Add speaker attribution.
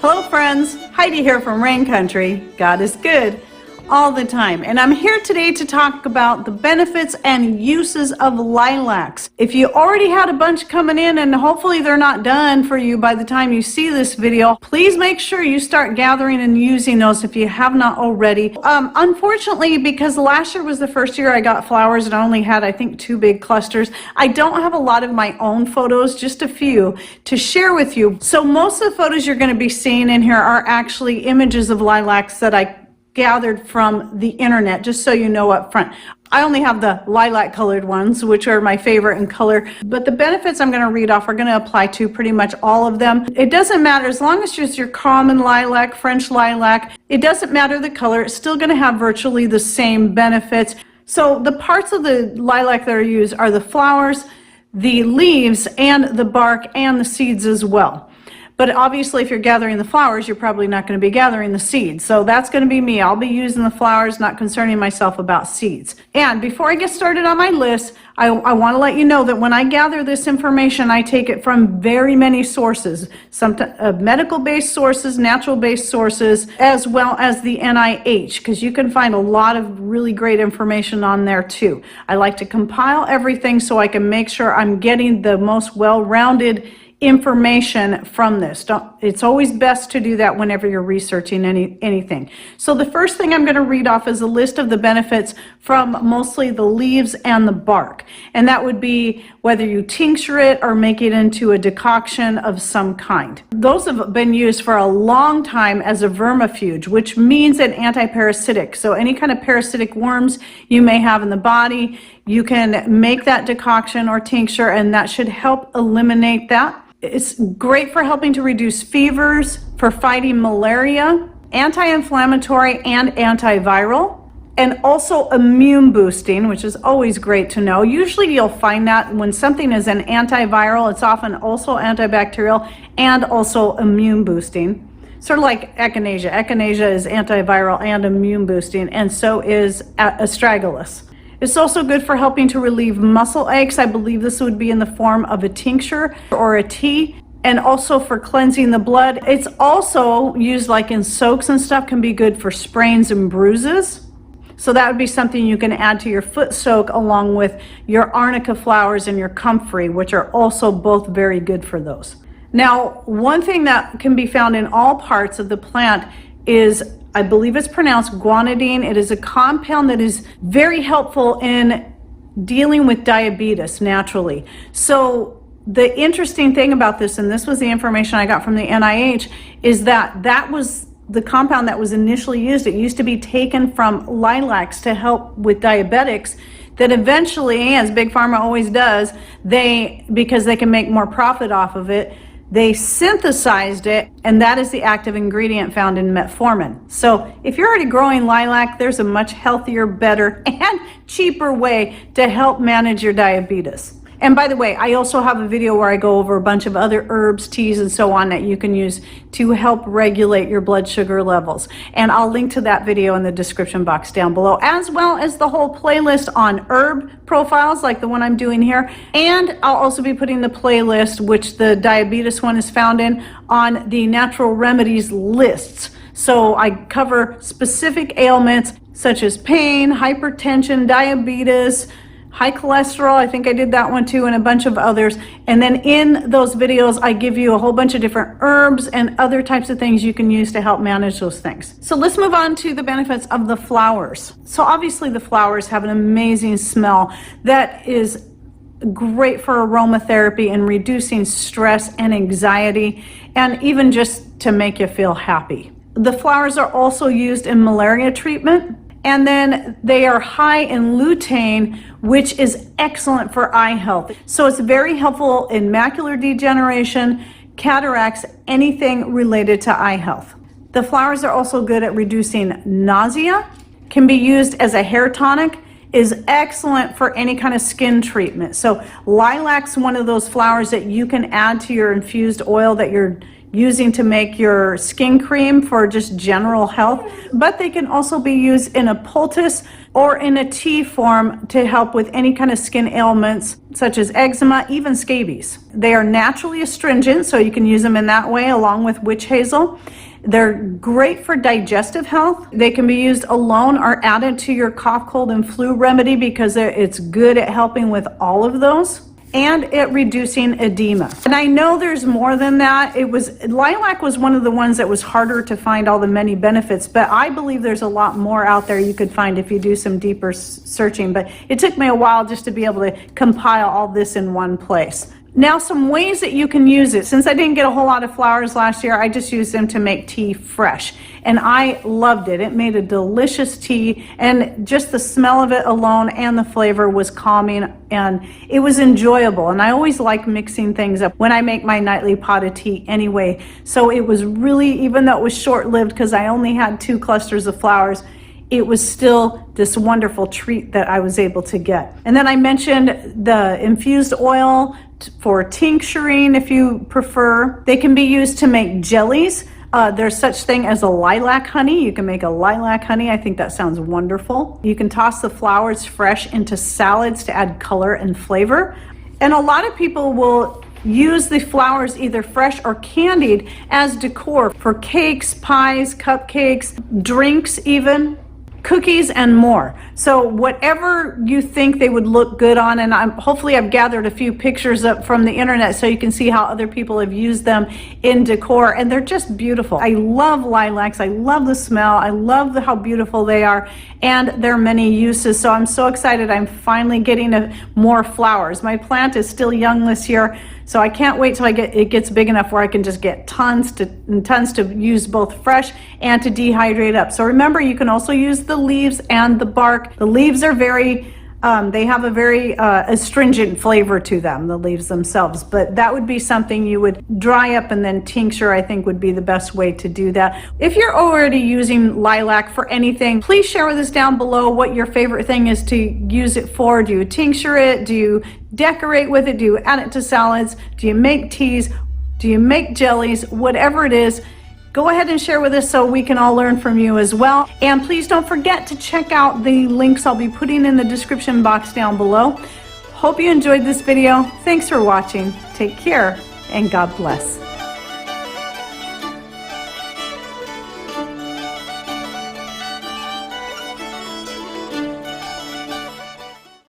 Speaker 1: Hello friends, Heidi here from Rain Country. God is good all the time, and I'm here today to talk about the benefits and uses of lilacs. If you already had a bunch coming in and hopefully they're not done for you by the time you see this video, please make sure you start gathering and using those if you have not already. Unfortunately, because last year was the first year I got flowers and I only had, I think, 2 big clusters, I don't have a lot of my own photos, just a few to share with you. So most of the photos you're going to be seeing in here are actually images of lilacs that I gathered from the internet, just so you know up front. I only have the lilac colored ones, which are my favorite in color, but the benefits I'm going to read off are going to apply to pretty much all of them. It doesn't matter, as long as it's your common lilac, French lilac, it doesn't matter the color, it's still going to have virtually the same benefits. So the parts of the lilac that are used are the flowers, the leaves, and the bark, and the seeds as well. But obviously, if you're gathering the flowers, you're probably not going to be gathering the seeds. So that's going to be me. I'll be using the flowers, not concerning myself about seeds. And before I get started on my list, I want to let you know that when I gather this information, I take it from very many sources, some medical-based sources, natural-based sources, as well as the NIH, because you can find a lot of really great information on there too. I like to compile everything so I can make sure I'm getting the most well-rounded information from this. It's always best to do that whenever you're researching anything. So the first thing I'm going to read off is a list of the benefits from mostly the leaves and the bark. And that would be whether you tincture it or make it into a decoction of some kind. Those have been used for a long time as a vermifuge, which means an anti-parasitic. So any kind of parasitic worms you may have in the body, you can make that decoction or tincture, and that should help eliminate that. It's great for helping to reduce fevers, for fighting malaria, anti-inflammatory and antiviral, and also immune boosting, which is always great to know. Usually you'll find that when something is an antiviral, it's often also antibacterial and also immune boosting. Sort of like echinacea. Echinacea is antiviral and immune boosting, and so is astragalus. It's also good for helping to relieve muscle aches. I believe this would be in the form of a tincture or a tea, and also for cleansing the blood. It's also used like in soaks and stuff, can be good for sprains and bruises. So that would be something you can add to your foot soak along with your arnica flowers and your comfrey, which are also both very good for those. Now, one thing that can be found in all parts of the plant is, I believe it's pronounced guanidine. It is a compound that is very helpful in dealing with diabetes naturally. So the interesting thing about this, and this was the information I got from the NIH, is that that was the compound that was initially used. It used to be taken from lilacs to help with diabetics, that eventually, as Big Pharma always does, because they can make more profit off of it, they synthesized it, and that is the active ingredient found in metformin. So if you're already growing lilac, there's a much healthier, better, and cheaper way to help manage your diabetes. And by the way, I also have a video where I go over a bunch of other herbs, teas, and so on that you can use to help regulate your blood sugar levels. And I'll link to that video in the description box down below, as well as the whole playlist on herb profiles like the one I'm doing here. And I'll also be putting the playlist, which the diabetes one is found in, on the natural remedies lists. So I cover specific ailments such as pain, hypertension, diabetes, high cholesterol, I think I did that one too, and a bunch of others. And then in those videos, I give you a whole bunch of different herbs and other types of things you can use to help manage those things. So let's move on to the benefits of the flowers. So obviously the flowers have an amazing smell that is great for aromatherapy and reducing stress and anxiety, and even just to make you feel happy. The flowers are also used in malaria treatment. And then they are high in lutein, which is excellent for eye health. So it's very helpful in macular degeneration, cataracts, anything related to eye health. The flowers are also good at reducing nausea, can be used as a hair tonic, is excellent for any kind of skin treatment. So lilac's one of those flowers that you can add to your infused oil that you're using to make your skin cream for just general health, but they can also be used in a poultice or in a tea form to help with any kind of skin ailments such as eczema, even scabies. They are naturally astringent, so you can use them in that way along with witch hazel. They're great for digestive health. They can be used alone or added to your cough, cold, and flu remedy because it's good at helping with all of those and at reducing edema. And I know there's more than that. Lilac was one of the ones that was harder to find all the many benefits, but I believe there's a lot more out there you could find if you do some deeper searching. But it took me a while just to be able to compile all this in one place. Now, some ways that you can use it. Since I didn't get a whole lot of flowers last year, I just used them to make tea fresh. And I loved it. It made a delicious tea, and just the smell of it alone and the flavor was calming, and it was enjoyable. And I always like mixing things up when I make my nightly pot of tea anyway. So it was really, even though it was short-lived because I only had 2 clusters of flowers, it was still this wonderful treat that I was able to get. And then I mentioned the infused oil for tincturing if you prefer. They can be used to make jellies. There's such thing as a lilac honey. You can make a lilac honey. I think that sounds wonderful. You can toss the flowers fresh into salads to add color and flavor. And a lot of people will use the flowers either fresh or candied as decor for cakes, pies, cupcakes, drinks even, cookies, and more. So whatever you think they would look good on, and hopefully I've gathered a few pictures up from the internet so you can see how other people have used them in decor, and they're just beautiful. I love lilacs. I love the smell. I love how beautiful they are, and there are many uses. So I'm so excited I'm finally getting more flowers. My plant is still young this year, so I can't wait till it gets big enough where I can just get tons to use both fresh and to dehydrate up. So remember, you can also use the leaves and the bark. The leaves are they have a very astringent flavor to them, the leaves themselves, but that would be something you would dry up and then tincture, I think would be the best way to do that. If you're already using lilac for anything, please share with us down below what your favorite thing is to use it for. Do you tincture it? Do you decorate with it? Do you add it to salads? Do you make teas? Do you make jellies? Whatever it is, go ahead and share with us so we can all learn from you as well. And please don't forget to check out the links I'll be putting in the description box down below. Hope you enjoyed this video. Thanks for watching. Take care and God bless.